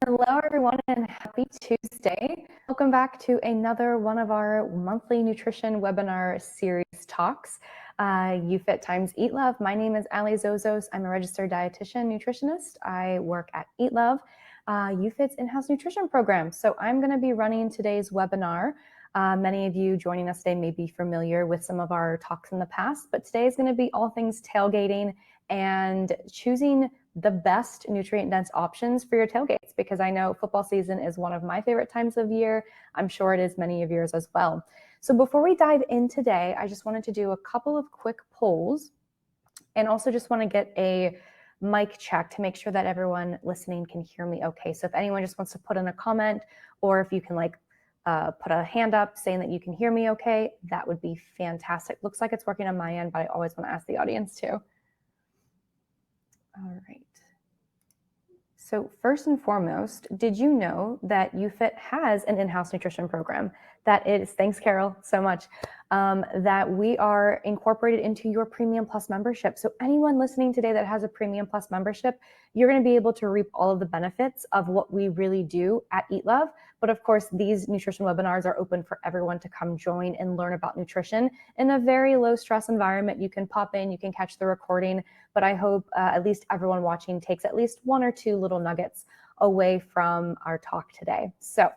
Hello, everyone, and happy Tuesday. Welcome back to another one of our monthly nutrition webinar series talks, YouFit times EatLove. My name is Ale Zozos. I'm a registered dietitian nutritionist. I work at EatLove, YouFit's in-house nutrition program. So I'm going to be running today's webinar. Many of you joining us today may be familiar with some of our talks in the past, but today is going to be all things tailgating and choosing the best nutrient-dense options for your tailgates, because I know football season is one of my favorite times of year. I'm sure it is many of yours as well. So before we dive in today, I just wanted to do a couple of quick polls and also just want to get a mic check to make sure that everyone listening can hear me okay. So if anyone just wants to put in a comment, or if you can put a hand up saying that you can hear me okay, that would be fantastic. Looks like it's working on my end, but I always want to ask the audience too. All right. So first and foremost, did you know that YouFit has an in-house nutrition program? That is, thanks Carol so much, that we are incorporated into your Premium Plus membership. So anyone listening today that has a Premium Plus membership, you're going to be able to reap all of the benefits of what we really do at EatLove. But of course, these nutrition webinars are open for everyone to come join and learn about nutrition in a very low stress environment. You can pop in, you can catch the recording, but I hope at least everyone watching takes at least one or two little nuggets away from our talk today. So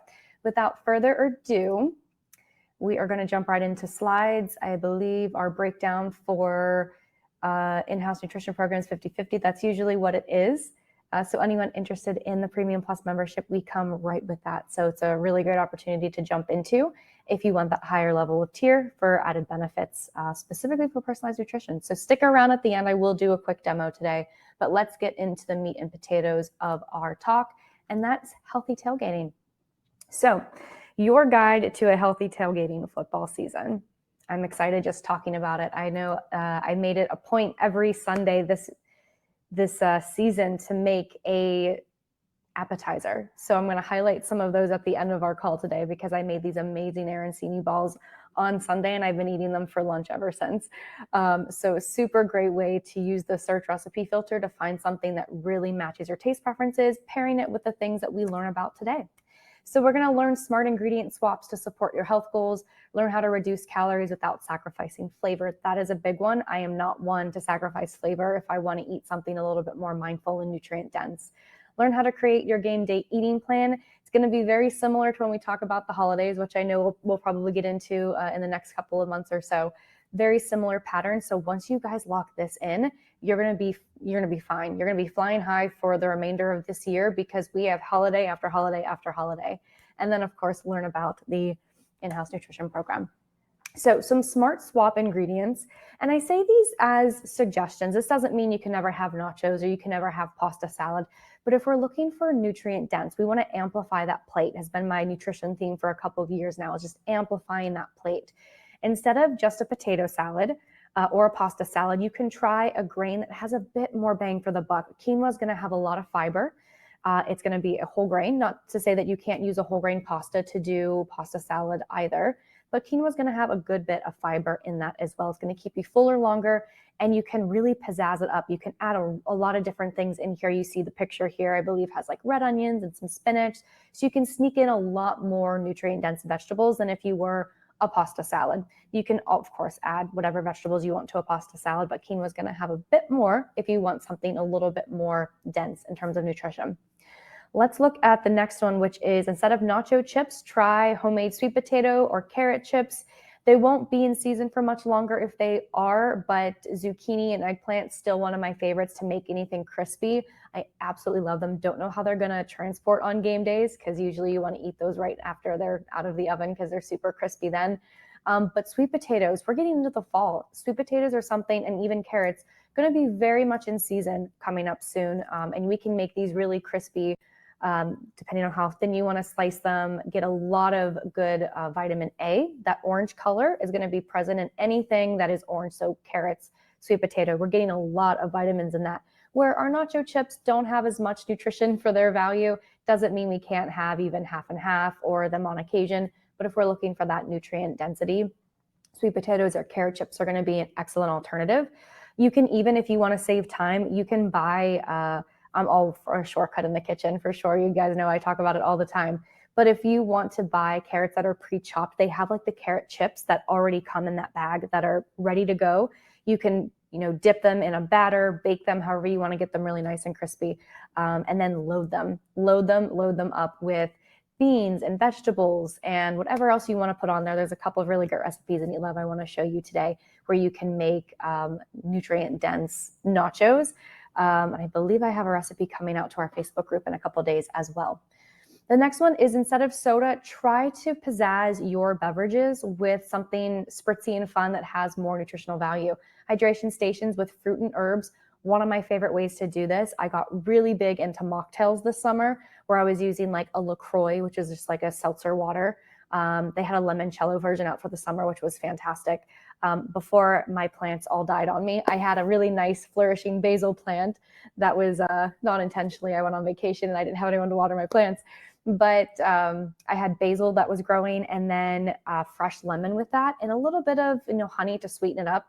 without further ado, we are going to jump right into slides. I believe our breakdown for in-house nutrition programs 50-50, that's usually what it is. So anyone interested in the Premium Plus membership, we come right with that. So it's a really great opportunity to jump into if you want that higher level of tier for added benefits, specifically for personalized nutrition. So stick around at the end. I will do a quick demo today, but let's get into the meat and potatoes of our talk, and that's healthy tailgating. So your guide to a healthy tailgating football season. I'm excited just talking about it. I know I made it a point every Sunday this season to make a appetizer. So I'm going to highlight some of those at the end of our call today, because I made these amazing arancini balls on Sunday and I've been eating them for lunch ever since. So a super great way to use the search recipe filter to find something that really matches your taste preferences, pairing it with the things that we learn about today. So we're going to learn smart ingredient swaps to support your health goals, learn how to reduce calories without sacrificing flavor. That is a big one. I am not one to sacrifice flavor if I want to eat something a little bit more mindful and nutrient dense. Learn how to create your game day eating plan. It's going to be very similar to when we talk about the holidays, which I know we'll probably get into in the next couple of months or so. Very similar pattern. So once you guys lock this in, you're going to be fine. You're going to be flying high for the remainder of this year, because we have holiday after holiday after holiday. And then of course, learn about the in-house nutrition program. So some smart swap ingredients, and I say these as suggestions. This doesn't mean you can never have nachos or you can never have pasta salad, but if we're looking for nutrient dense, we want to amplify that plate. Has been my nutrition theme for a couple of years now, is just amplifying that plate. Instead of just a potato salad or a pasta salad, you can try a grain that has a bit more bang for the buck. Quinoa is going to have a lot of fiber. It's going to be a whole grain, not to say that you can't use a whole grain pasta to do pasta salad either, but quinoa is going to have a good bit of fiber in that as well. It's going to keep you fuller longer, and you can really pizzazz it up. You can add a lot of different things in here. You see the picture here, I believe, has like red onions and some spinach. So you can sneak in a lot more nutrient-dense vegetables than if you were a pasta salad. You can, of course, add whatever vegetables you want to a pasta salad, but quinoa is going to have a bit more if you want something a little bit more dense in terms of nutrition. Let's look at the next one, which is, instead of nacho chips, try homemade sweet potato or carrot chips. They won't be in season for much longer if they are, but zucchini and eggplant, still one of my favorites to make anything crispy. I absolutely love them. Don't know how they're going to transport on game days, because usually you want to eat those right after they're out of the oven because they're super crispy then. But sweet potatoes, we're getting into the fall. Sweet potatoes are something, and even carrots, going to be very much in season coming up soon. And we can make these really crispy, depending on how thin you want to slice them, get a lot of good vitamin A. That orange color is going to be present in anything that is orange. So carrots, sweet potato, we're getting a lot of vitamins in that. Where our nacho chips don't have as much nutrition for their value, doesn't mean we can't have even half and half or them on occasion. But if we're looking for that nutrient density, sweet potatoes or carrot chips are going to be an excellent alternative. You can even, if you want to save time, you can buy I'm all for a shortcut in the kitchen for sure. You guys know I talk about it all the time. But if you want to buy carrots that are pre-chopped, they have like the carrot chips that already come in that bag that are ready to go. You can, dip them in a batter, bake them however you want to get them really nice and crispy, and then load them up with beans and vegetables and whatever else you want to put on there. There's a couple of really great recipes in EatLove I want to show you today where you can make nutrient-dense nachos. And I believe I have a recipe coming out to our Facebook group in a couple of days as well. The next one is, instead of soda, try to pizzazz your beverages with something spritzy and fun that has more nutritional value. Hydration stations with fruit and herbs, one of my favorite ways to do this. I got really big into mocktails this summer where I was using like a LaCroix, which is just like a seltzer water. They had a limoncello version out for the summer, which was fantastic. Before my plants all died on me, I had a really nice flourishing basil plant that was not intentionally. I went on vacation and I didn't have anyone to water my plants. But I had basil that was growing, and then fresh lemon with that, and a little bit of honey to sweeten it up.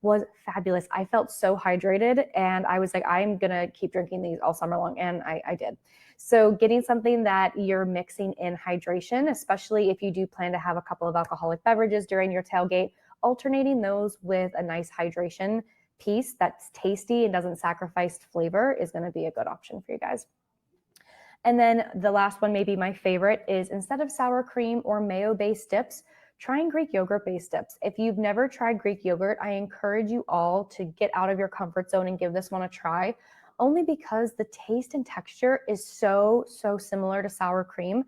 Was fabulous. I felt so hydrated, and I was like, I'm gonna keep drinking these all summer long, and I did. So getting something that you're mixing in hydration, especially if you do plan to have a couple of alcoholic beverages during your tailgate, alternating those with a nice hydration piece that's tasty and doesn't sacrifice flavor is going to be a good option for you guys. And then the last one, maybe my favorite, is instead of sour cream or mayo-based dips, trying Greek yogurt-based dips. If you've never tried Greek yogurt, I encourage you all to get out of your comfort zone and give this one a try, only because the taste and texture is so similar to sour cream.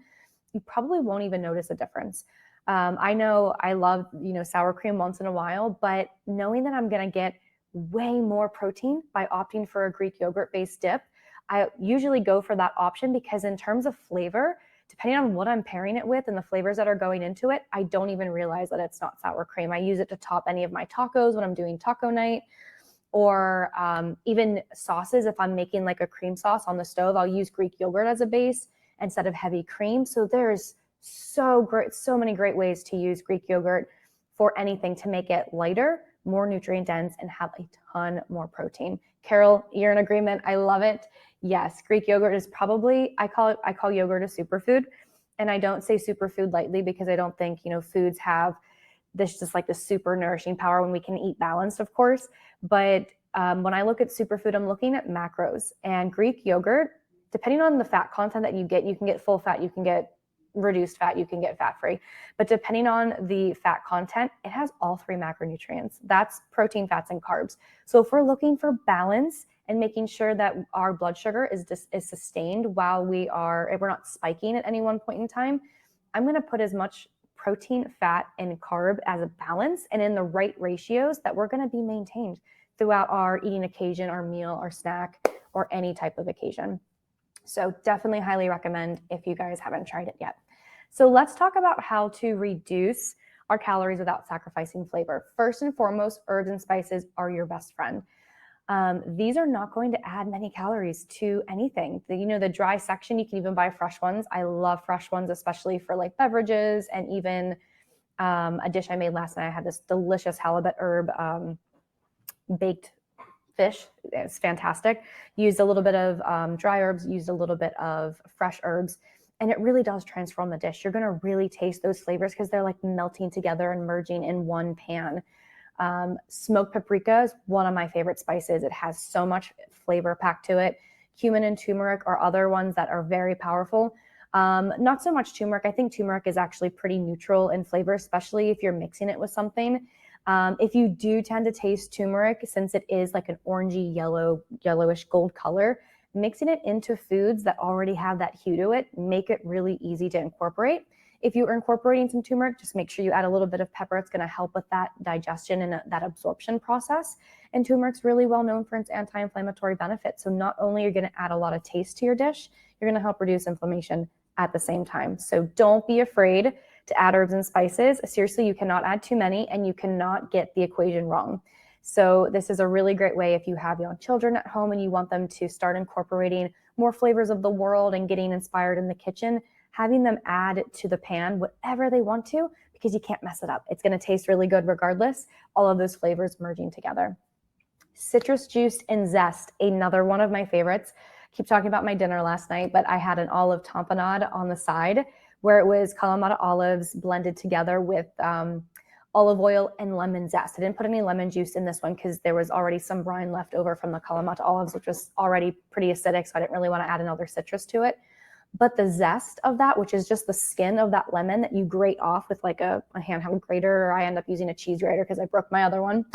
You probably won't even notice a difference. I know I love, sour cream once in a while, but knowing that I'm going to get way more protein by opting for a Greek yogurt-based dip, I usually go for that option because in terms of flavor, depending on what I'm pairing it with and the flavors that are going into it, I don't even realize that it's not sour cream. I use it to top any of my tacos when I'm doing taco night, or even sauces. If I'm making like a cream sauce on the stove, I'll use Greek yogurt as a base instead of heavy cream. So there's so many great ways to use Greek yogurt for anything to make it lighter, more nutrient dense, and have a ton more protein. Carol, you're in agreement. I love it. Yes, Greek yogurt is probably, I call yogurt a superfood. And I don't say superfood lightly because I don't think, foods have this just like the super nourishing power when we can eat balanced, of course. But when I look at superfood, I'm looking at macros. And Greek yogurt, depending on the fat content that you can get full fat, you can get reduced fat, you can get fat-free. But depending on the fat content, it has all three macronutrients. That's protein, fats, and carbs. So if we're looking for balance and making sure that our blood sugar is sustained while if we're not spiking at any one point in time, I'm going to put as much protein, fat, and carb as a balance and in the right ratios that we're going to be maintained throughout our eating occasion, our meal, our snack, or any type of occasion. So definitely highly recommend if you guys haven't tried it yet. So let's talk about how to reduce our calories without sacrificing flavor. First and foremost, herbs and spices are your best friend. These are not going to add many calories to anything. The dry section, you can even buy fresh ones. I love fresh ones, especially for like beverages, and even a dish I made last night. I had this delicious halibut herb baked fish. It's fantastic. Used a little bit of dry herbs, used a little bit of fresh herbs, and it really does transform the dish. You're going to really taste those flavors because they're like melting together and merging in one pan. Smoked paprika is one of my favorite spices. It has so much flavor packed to it. Cumin and turmeric are other ones that are very powerful. Not so much turmeric. I think turmeric is actually pretty neutral in flavor, especially if you're mixing it with something. If you do tend to taste turmeric, since it is like an orangey yellowish gold color, mixing it into foods that already have that hue to it, make it really easy to incorporate. If you are incorporating some turmeric, just make sure you add a little bit of pepper. It's going to help with that digestion and that absorption process. And turmeric's really well known for its anti-inflammatory benefits. So not only are you going to add a lot of taste to your dish, you're going to help reduce inflammation at the same time. So don't be afraid to add herbs and spices. Seriously, you cannot add too many and you cannot get the equation wrong. So this is a really great way if you have young children at home and you want them to start incorporating more flavors of the world and getting inspired in the kitchen, having them add to the pan whatever they want to, because you can't mess it up. It's going to taste really good regardless, all of those flavors merging together. Citrus juice and zest, another one of my favorites. keep talking about my dinner last night, but I had an olive tapenade on the side where it was Kalamata olives blended together with olive oil and lemon zest. I didn't put any lemon juice in this one because there was already some brine left over from the Kalamata olives, which was already pretty acidic, so I didn't really want to add another citrus to it. But the zest of that, which is just the skin of that lemon that you grate off with like a handheld grater, or I end up using a cheese grater because I broke my other one,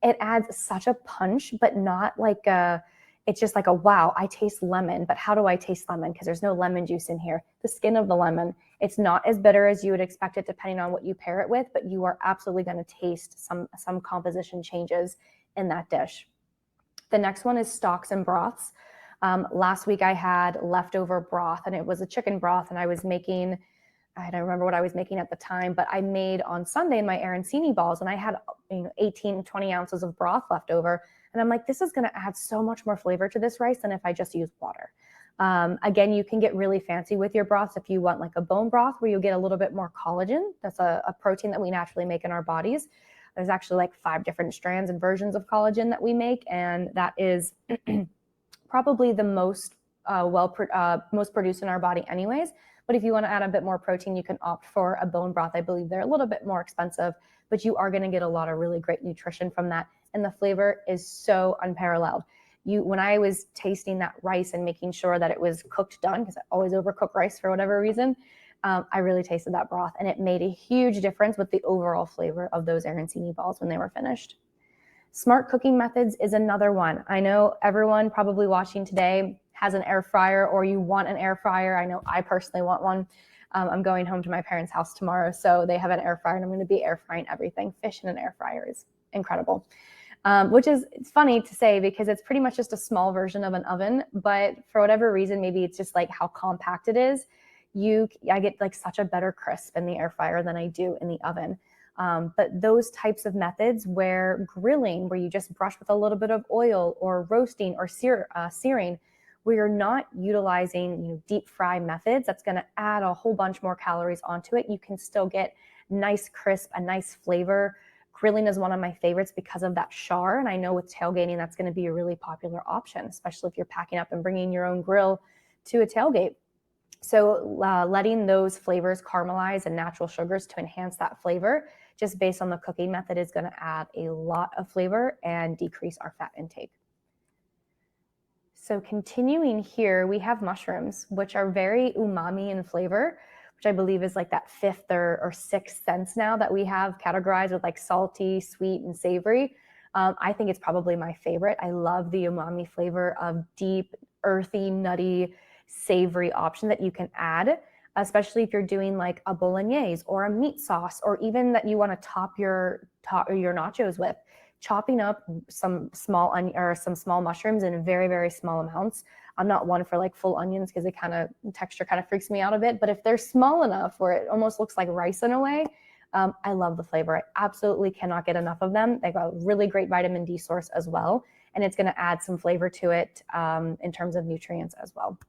it adds such a punch, but not like it's just like wow, I taste lemon, but how do I taste lemon? Because there's no lemon juice in here. The skin of the lemon, it's not as bitter as you would expect it depending on what you pair it with, but you are absolutely going to taste some composition changes in that dish. The next one is stocks and broths. Last week I had leftover broth, and it was a chicken broth, and I don't remember what I was making at the time, but I made on Sunday my arancini balls, and I had 18, 20 ounces of broth left over. And I'm like, this is going to add so much more flavor to this rice than if I just use water. Again, you can get really fancy with your broths if you want like a bone broth where you'll get a little bit more collagen. That's a protein that we naturally make in our bodies. There's actually like 5 different strands and versions of collagen that we make, and that is probably the most most produced in our body anyways. But if you want to add a bit more protein, you can opt for a bone broth. I believe they're a little bit more expensive, but you are going to get a lot of really great nutrition from that. And the flavor is so unparalleled. When I was tasting that rice and making sure that it was cooked done, because I always overcook rice for whatever reason, I really tasted that broth, and it made a huge difference with the overall flavor of those arancini balls when they were finished. Smart cooking methods is another one. I know everyone probably watching today has an air fryer, or you want an air fryer. I know I personally want one. I'm going home to my parents' house tomorrow, so they have an air fryer, and I'm going to be air frying everything. Fish in an air fryer is incredible, which is it's funny to say because it's pretty much just a small version of an oven, but for whatever reason, maybe it's just like how compact it is. I get like such a better crisp in the air fryer than I do in the oven. But those types of methods where grilling, where you just brush with a little bit of oil, or roasting or searing, where you're not utilizing deep fry methods, that's going to add a whole bunch more calories onto it. You can still get nice crisp, a nice flavor. Grilling is one of my favorites because of that char. And I know with tailgating, that's going to be a really popular option, especially if you're packing up and bringing your own grill to a tailgate. So letting those flavors caramelize and natural sugars to enhance that flavor, just based on the cooking method, is going to add a lot of flavor and decrease our fat intake. So continuing here, we have mushrooms, which are very umami in flavor, which I believe is like that 5th or 6th sense now that we have categorized with like salty, sweet, and savory. I think it's probably my favorite. I love the umami flavor of deep, earthy, nutty, savory option that you can add, especially if you're doing like a bolognese or a meat sauce, or even that you want to top your nachos with. Chopping up some small mushrooms in very, very small amounts. I'm not one for like full onions because texture kind of freaks me out a bit, but if they're small enough where it almost looks like rice in a way, I love the flavor. I absolutely cannot get enough of them. They've got a really great vitamin D source as well, and it's going to add some flavor to it in terms of nutrients as well.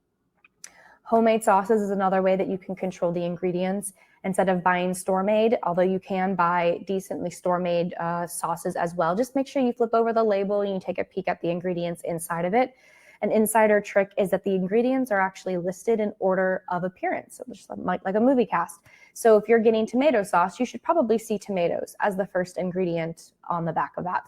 Homemade sauces is another way that you can control the ingredients instead of buying store-made, although you can buy decently store-made sauces as well. Just make sure you flip over the label and you take a peek at the ingredients inside of it. An insider trick is that the ingredients are actually listed in order of appearance, so just like a movie cast. So if you're getting tomato sauce, you should probably see tomatoes as the first ingredient on the back of that.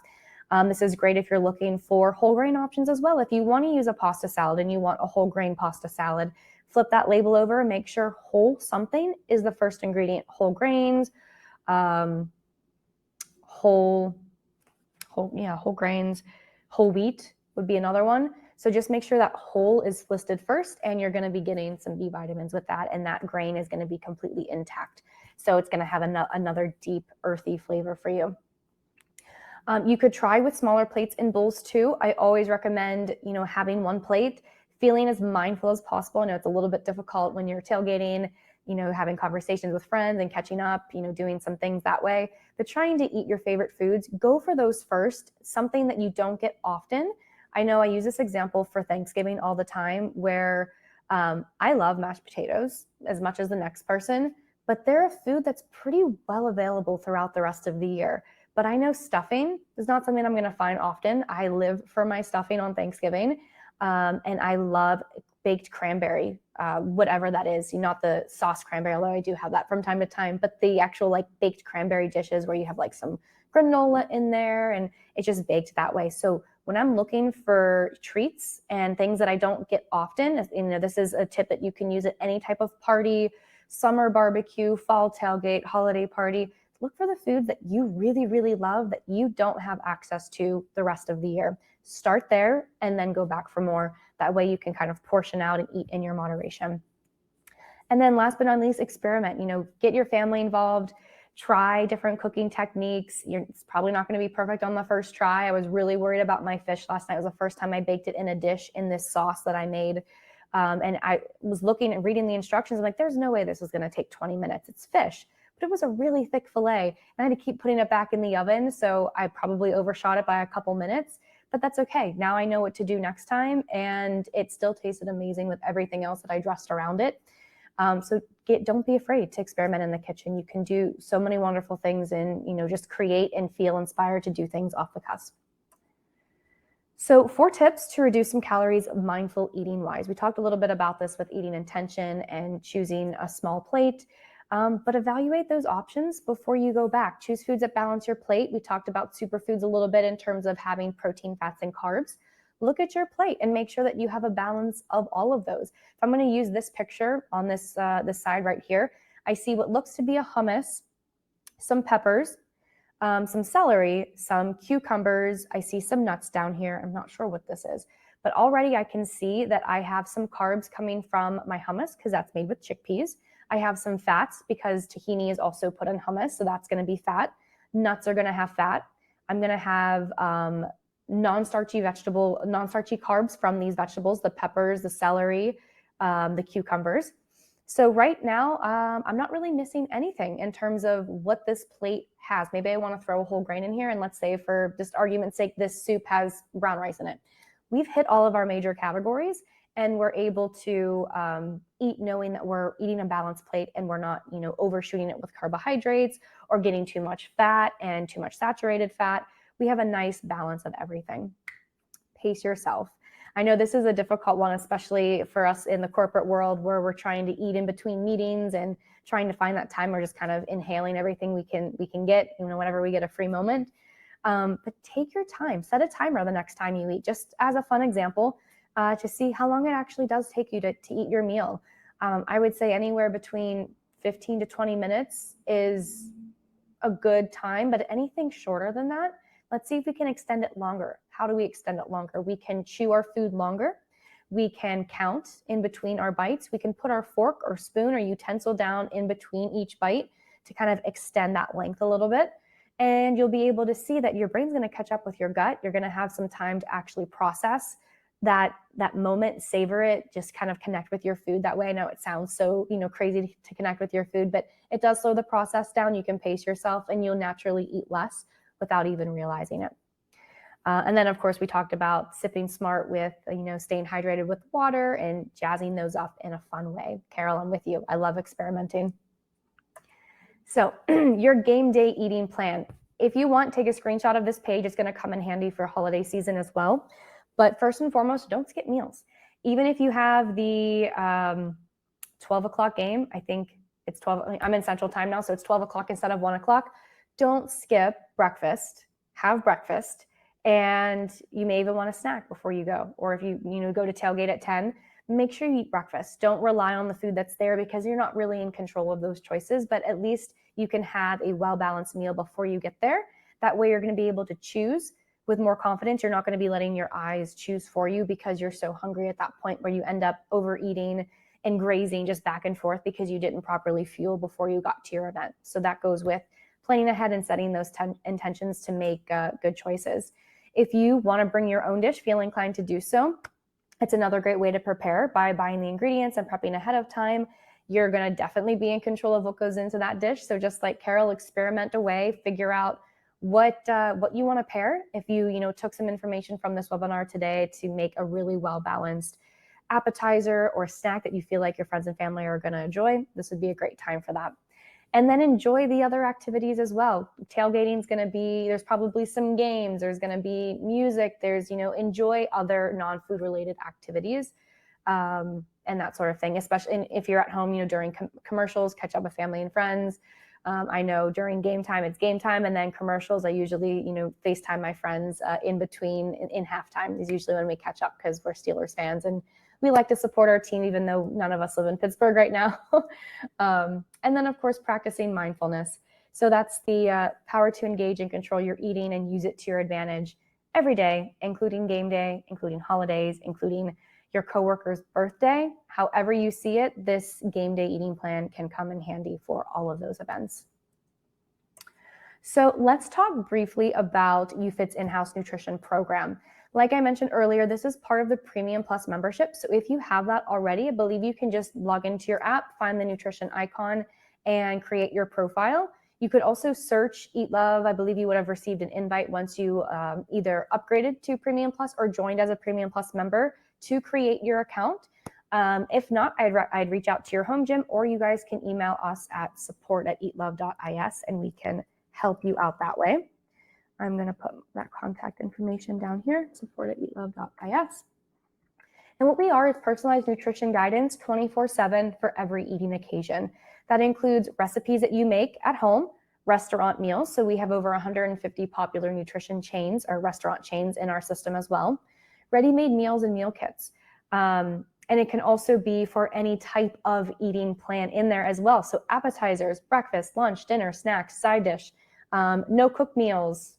This is great if you're looking for whole grain options as well. If you want to use a pasta salad and you want a whole grain pasta salad, flip that label over and make sure whole something is the first ingredient. Whole grains, whole grains, whole wheat would be another one. So just make sure that whole is listed first, and you're going to be getting some B vitamins with that, and that grain is going to be completely intact. So it's going to have another deep, earthy flavor for you. You could try with smaller plates and bowls too. I always recommend, having one plate, feeling as mindful as possible. I know it's a little bit difficult when you're tailgating, having conversations with friends and catching up, doing some things that way, but trying to eat your favorite foods, go for those first, something that you don't get often. I know I use this example for Thanksgiving all the time where I love mashed potatoes as much as the next person, but they're a food that's pretty well available throughout the rest of the year. But I know stuffing is not something I'm going to find often. I live for my stuffing on Thanksgiving. And I love baked cranberry, whatever that is, not the sauce cranberry, although I do have that from time to time, but the actual like baked cranberry dishes where you have like some granola in there and it's just baked that way. So when I'm looking for treats and things that I don't get often, this is a tip that you can use at any type of party, summer barbecue, fall tailgate, holiday party. Look for the food that you really, really love that you don't have access to the rest of the year. Start there and then go back for more. That way you can kind of portion out and eat in your moderation. And then last but not least, experiment. Get your family involved. Try different cooking techniques. It's probably not going to be perfect on the first try. I was really worried about my fish last night. It was the first time I baked it in a dish in this sauce that I made. And I was looking and reading the instructions. I'm like, there's no way this is going to take 20 minutes. It's fish. But it was a really thick filet. And I had to keep putting it back in the oven. So I probably overshot it by a couple minutes. But that's okay. Now I know what to do next time. And it still tasted amazing with everything else that I dressed around it. So don't be afraid to experiment in the kitchen. You can do so many wonderful things and, just create and feel inspired to do things off the cusp. So 4 tips to reduce some calories mindful eating wise. We talked a little bit about this with eating intention and choosing a small plate, but evaluate those options before you go back. Choose foods that balance your plate. We talked about superfoods a little bit in terms of having protein, fats, and carbs. Look at your plate and make sure that you have a balance of all of those. If I'm going to use this picture on this side right here, I see what looks to be a hummus, some peppers, some celery, some cucumbers. I see some nuts down here. I'm not sure what this is, but already I can see that I have some carbs coming from my hummus because that's made with chickpeas. I have some fats because tahini is also put in hummus, so that's going to be fat. Nuts are going to have fat. I'm going to have non-starchy carbs from these vegetables, the peppers, the celery, the cucumbers. So right now, I'm not really missing anything in terms of what this plate has. Maybe I want to throw a whole grain in here, and let's say for just argument's sake, this soup has brown rice in it. We've hit all of our major categories, and we're able to eat knowing that we're eating a balanced plate and we're not, overshooting it with carbohydrates or getting too much fat and too much saturated fat. We have a nice balance of everything. Pace yourself. I know this is a difficult one, especially for us in the corporate world where we're trying to eat in between meetings and trying to find that time. We're just kind of inhaling everything we can get, whenever we get a free moment. But take your time. Set a timer the next time you eat, just as a fun example, to see how long it actually does take you to eat your meal. I would say anywhere between 15 to 20 minutes is a good time, but anything shorter than that, let's see if we can extend it longer. How do we extend it longer? We can chew our food longer. We can count in between our bites. We can put our fork or spoon or utensil down in between each bite to kind of extend that length a little bit. And you'll be able to see that your brain's going to catch up with your gut. You're going to have some time to actually process that moment, savor it, just kind of connect with your food that way. I know it sounds so, crazy to connect with your food, but it does slow the process down. You can pace yourself and you'll naturally eat less without even realizing it. And then, of course, we talked about sipping smart with, staying hydrated with water and jazzing those up in a fun way. Carol, I'm with you. I love experimenting. So your game day eating plan. If you want, take a screenshot of this page. It's going to come in handy for holiday season as well. But first and foremost, don't skip meals. Even if you have the 12 o'clock game, I think it's 12. I'm in Central Time now, so it's 12 o'clock instead of 1 o'clock. Don't skip breakfast. Have breakfast. And you may even want a snack before you go. Or if you go to tailgate at 10, make sure you eat breakfast. Don't rely on the food that's there because you're not really in control of those choices, but at least you can have a well-balanced meal before you get there. That way you're going to be able to choose with more confidence. You're not going to be letting your eyes choose for you because you're so hungry at that point where you end up overeating and grazing just back and forth because you didn't properly fuel before you got to your event. So that goes with planning ahead and setting those intentions to make good choices. If you want to bring your own dish, feel inclined to do so. It's another great way to prepare by buying the ingredients and prepping ahead of time. You're going to definitely be in control of what goes into that dish. So just like Carol, experiment away, figure out what you want to pair. If you took some information from this webinar today to make a really well-balanced appetizer or snack that you feel like your friends and family are going to enjoy, this would be a great time for that. And then enjoy the other activities as well. Tailgating is going to be, there's probably some games, there's going to be music, there's, enjoy other non-food related activities and that sort of thing, especially if you're at home, during commercials, catch up with family and friends. I know during game time, it's game time, and then commercials, I usually, FaceTime my friends in between, in halftime is usually when we catch up because we're Steelers fans and we like to support our team, even though none of us live in Pittsburgh right now. And then, of course, practicing mindfulness. So that's the power to engage and control your eating and use it to your advantage every day, including game day, including holidays, including your coworker's birthday. However you see it, this game day eating plan can come in handy for all of those events. So let's talk briefly about YouFit's in-house nutrition program. Like I mentioned earlier, this is part of the Premium Plus membership. So if you have that already, I believe you can just log into your app, find the nutrition icon, and create your profile. You could also search EatLove. I believe you would have received an invite once you either upgraded to Premium Plus or joined as a Premium Plus member to create your account. If not, I'd reach out to your home gym, or you guys can email us at support@eatlove.is and we can help you out that way. I'm going to put that contact information down here, support@eatlove.is. And what we are is personalized nutrition guidance 24/7 for every eating occasion. That includes recipes that you make at home, restaurant meals. So we have over 150 popular nutrition chains or restaurant chains in our system as well. Ready-made meals and meal kits. And it can also be for any type of eating plan in there as well. So appetizers, breakfast, lunch, dinner, snacks, side dish, no-cook meals,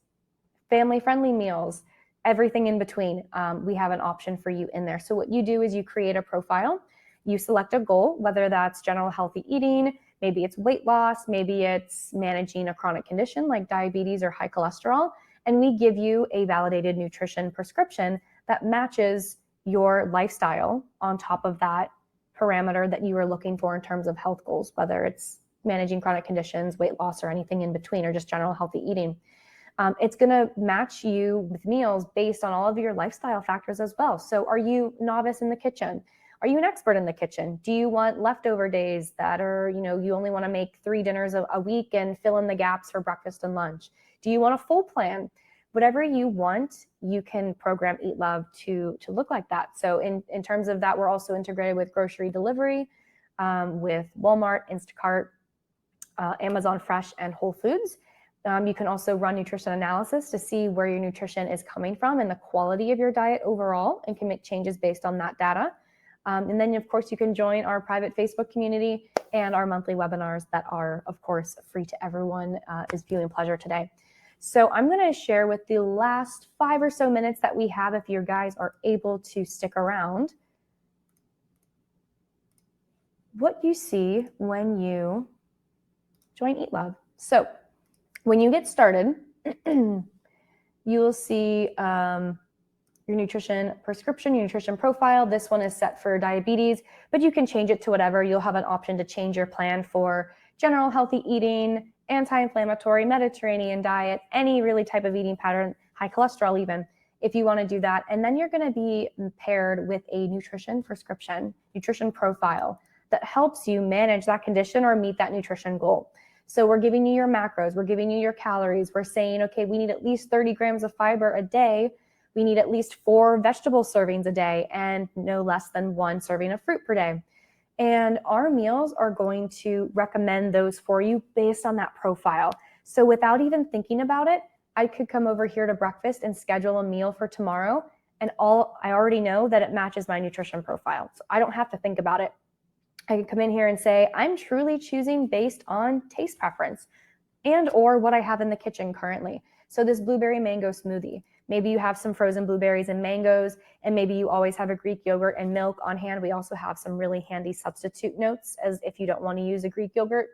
family-friendly meals, everything in between. We have an option for you in there. So what you do is you create a profile, you select a goal, whether that's general healthy eating, maybe it's weight loss, maybe it's managing a chronic condition like diabetes or high cholesterol, and we give you a validated nutrition prescription that matches your lifestyle on top of that parameter that you are looking for in terms of health goals, whether it's managing chronic conditions, weight loss, or anything in between, or just general healthy eating. It's going to match you with meals based on all of your lifestyle factors as well. So are you novice in the kitchen? Are you an expert in the kitchen? Do you want leftover days that are, you only want to make 3 dinners a week and fill in the gaps for breakfast and lunch? Do you want a full plan? Whatever you want, you can program EatLove to look like that. So in terms of that, we're also integrated with grocery delivery, with Walmart, Instacart, Amazon Fresh, and Whole Foods. You can also run nutrition analysis to see where your nutrition is coming from and the quality of your diet overall, and can make changes based on that data. And then, of course, you can join our private Facebook community and our monthly webinars that are, of course, free to everyone is viewing pleasure today. So I'm going to share with the last 5 or so minutes that we have, if you guys are able to stick around, what you see when you join EatLove. So when you get started, you will see your nutrition prescription, your nutrition profile. This one is set for diabetes, but you can change it to whatever. You'll have an option to change your plan for general healthy eating, anti-inflammatory, Mediterranean diet, any really type of eating pattern, high cholesterol even, if you want to do that. And then you're going to be paired with a nutrition prescription, nutrition profile that helps you manage that condition or meet that nutrition goal. So we're giving you your macros, we're giving you your calories. We're saying, okay, we need at least 30 grams of fiber a day. We need at least 4 vegetable servings a day and no less than 1 serving of fruit per day. And our meals are going to recommend those for you based on that profile. So without even thinking about it, I could come over here to breakfast and schedule a meal for tomorrow, and I already know that it matches my nutrition profile. So I don't have to think about it. I can come in here and say, I'm truly choosing based on taste preference and or what I have in the kitchen currently. So this blueberry mango smoothie, maybe you have some frozen blueberries and mangoes, and maybe you always have a Greek yogurt and milk on hand. We also have some really handy substitute notes as if you don't want to use a Greek yogurt.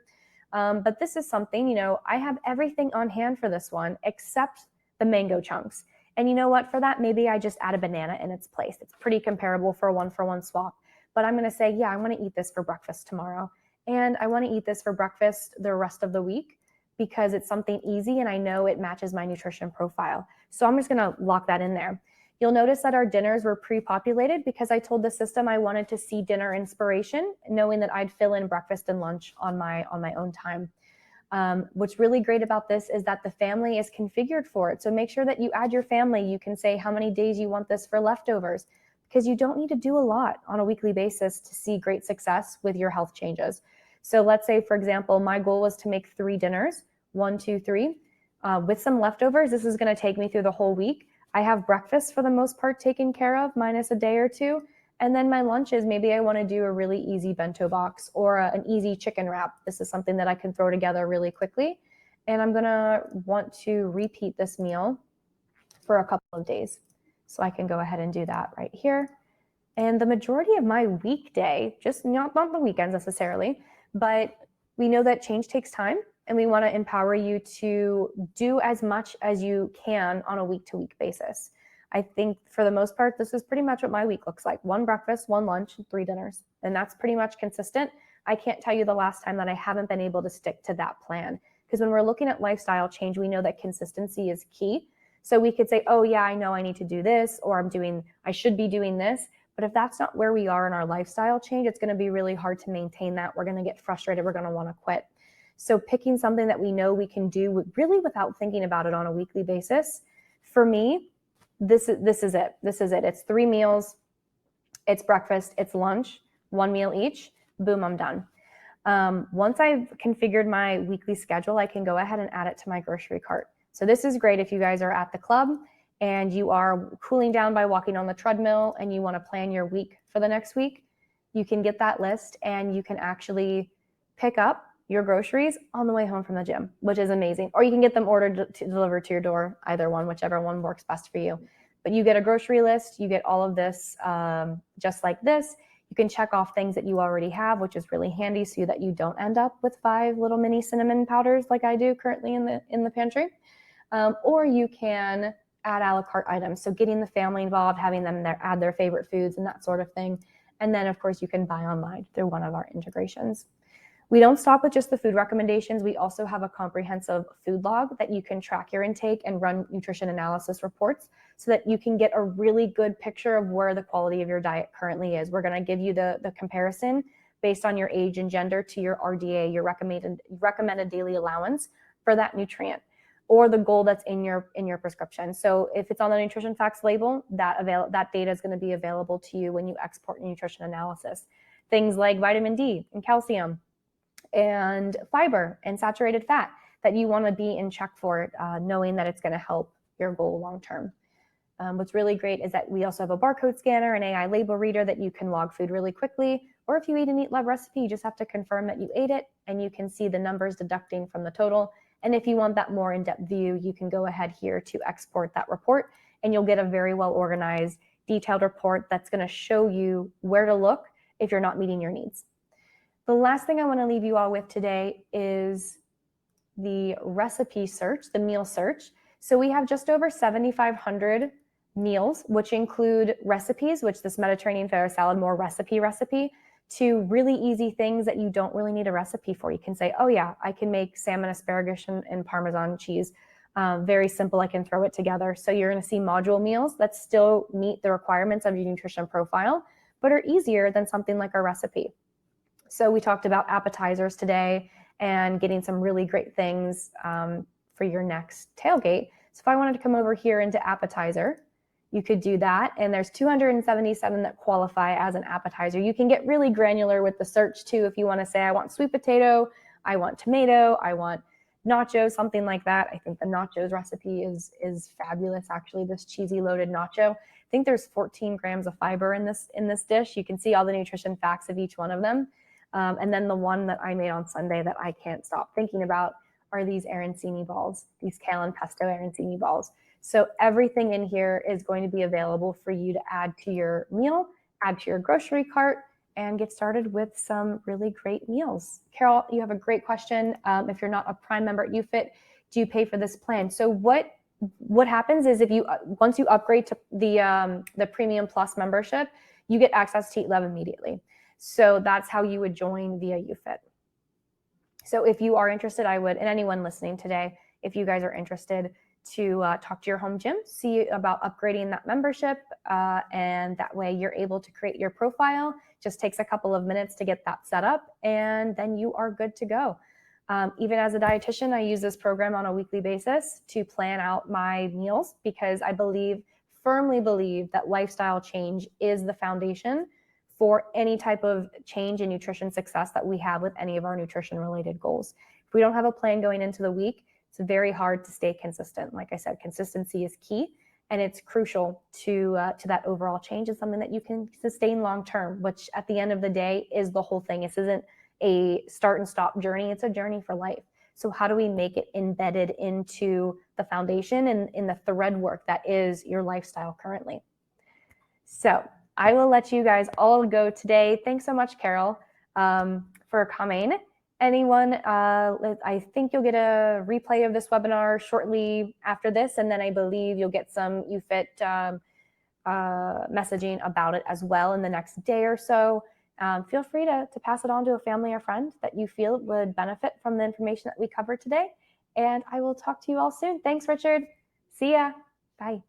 But this is something, I have everything on hand for this one except the mango chunks. And you know what? For that, maybe I just add a banana in its place. It's pretty comparable for a 1-for-1 swap. But I'm going to say, yeah, I want to eat this for breakfast tomorrow. And I want to eat this for breakfast the rest of the week because it's something easy and I know it matches my nutrition profile. So I'm just going to lock that in there. You'll notice that our dinners were pre-populated because I told the system I wanted to see dinner inspiration, knowing that I'd fill in breakfast and lunch on my own time. What's really great about this is that the family is configured for it. So make sure that you add your family. You can say how many days you want this for leftovers, because you don't need to do a lot on a weekly basis to see great success with your health changes. So let's say, for example, my goal was to make 3 dinners, 1, 2, 3, with some leftovers. This is going to take me through the whole week. I have breakfast for the most part taken care of, minus a day or two. And then my lunches, maybe I want to do a really easy bento box or an easy chicken wrap. This is something that I can throw together really quickly. And I'm going to want to repeat this meal for a couple of days. So I can go ahead and do that right here. And the majority of my weekday, just not the weekends necessarily, but we know that change takes time, and we want to empower you to do as much as you can on a week-to-week basis. I think for the most part, this is pretty much what my week looks like. 1 breakfast, 1 lunch, 3 dinners. And that's pretty much consistent. I can't tell you the last time that I haven't been able to stick to that plan. Because when we're looking at lifestyle change, we know that consistency is key. So we could say, oh yeah, I know I need to do this, or I should be doing this. But if that's not where we are in our lifestyle change, it's going to be really hard to maintain that. We're going to get frustrated. We're going to want to quit. So picking something that we know we can do really without thinking about it on a weekly basis, for me, this is it. It's 3 meals. It's breakfast. It's lunch. 1 meal each. Boom, I'm done. Once I've configured my weekly schedule, I can go ahead and add it to my grocery cart. So this is great if you guys are at the club and you are cooling down by walking on the treadmill and you want to plan your week for the next week. You can get that list and you can actually pick up your groceries on the way home from the gym, which is amazing. Or you can get them ordered to delivered to your door, either one, whichever one works best for you. But you get a grocery list, you get all of this just like this. You can check off things that you already have, which is really handy so that you don't end up with 5 little mini cinnamon powders like I do currently in the pantry. Or you can add a la carte items. So getting the family involved, having them add their favorite foods and that sort of thing. And then of course you can buy online through one of our integrations. We don't stop with just the food recommendations. We also have a comprehensive food log that you can track your intake and run nutrition analysis reports so that you can get a really good picture of where the quality of your diet currently is. We're going to give you the comparison based on your age and gender to your RDA, your recommended daily allowance for that nutrient, or the goal that's in your prescription. So if it's on the nutrition facts label, that data is going to be available to you when you export your nutrition analysis. Things like vitamin D and calcium and fiber and saturated fat that you want to be in check for, knowing that it's going to help your goal long term. What's really great is that we also have a barcode scanner, an AI label reader that you can log food really quickly. Or if you eat an EatLove recipe, you just have to confirm that you ate it and you can see the numbers deducting from the total. And if you want that more in-depth view, you can go ahead here to export that report and you'll get a very well organized, detailed report that's going to show you where to look if you're not meeting your needs. The last thing I want to leave you all with today is the recipe search, the meal search. So we have just over 7,500 meals, which include recipes, which this Mediterranean fare salad, more recipe, to really easy things that you don't really need a recipe for. You can say, oh yeah, I can make salmon, asparagus, and Parmesan cheese. Very simple, I can throw it together. So you're going to see module meals that still meet the requirements of your nutrition profile, but are easier than something like a recipe. So we talked about appetizers today and getting some really great things for your next tailgate. So if I wanted to come over here into appetizer, you could do that. And there's 277 that qualify as an appetizer. You can get really granular with the search too. If you want to say, I want sweet potato, I want tomato, I want nachos, something like that. I think the nachos recipe is fabulous. Actually, this cheesy loaded nacho. I think there's 14 grams of fiber in this dish. You can see all the nutrition facts of each one of them. And then the one that I made on Sunday that I can't stop thinking about are these arancini balls, these kale and pesto arancini balls. So everything in here is going to be available for you to add to your meal, add to your grocery cart, and get started with some really great meals. Carol, you have a great question. If you're not a Prime member at YouFit, do you pay for this plan? So what happens is once you upgrade to the Premium Plus membership, you get access to EatLove immediately. So that's how you would join via YouFit. So if you are interested, I would, and anyone listening today, if you guys are interested, to talk to your home gym, see about upgrading that membership, and that way you're able to create your profile. Just takes a couple of minutes to get that set up, and then you are good to go. Even as a dietitian, I use this program on a weekly basis to plan out my meals because I firmly believe that lifestyle change is the foundation for any type of change in nutrition success that we have with any of our nutrition related goals. If we don't have a plan going into the week, it's very hard to stay consistent. Like I said, consistency is key, and it's crucial to that overall change and something that you can sustain long term, which at the end of the day is the whole thing. This isn't a start and stop journey. It's a journey for life. So how do we make it embedded into the foundation and in the thread work that is your lifestyle currently? So I will let you guys all go today. Thanks so much, Carol, for coming. Anyone, I think you'll get a replay of this webinar shortly after this, and then I believe you'll get some YouFit messaging about it as well in the next day or so. Feel free to pass it on to a family or friend that you feel would benefit from the information that we covered today. And I will talk to you all soon. Thanks, Richard. See ya. Bye.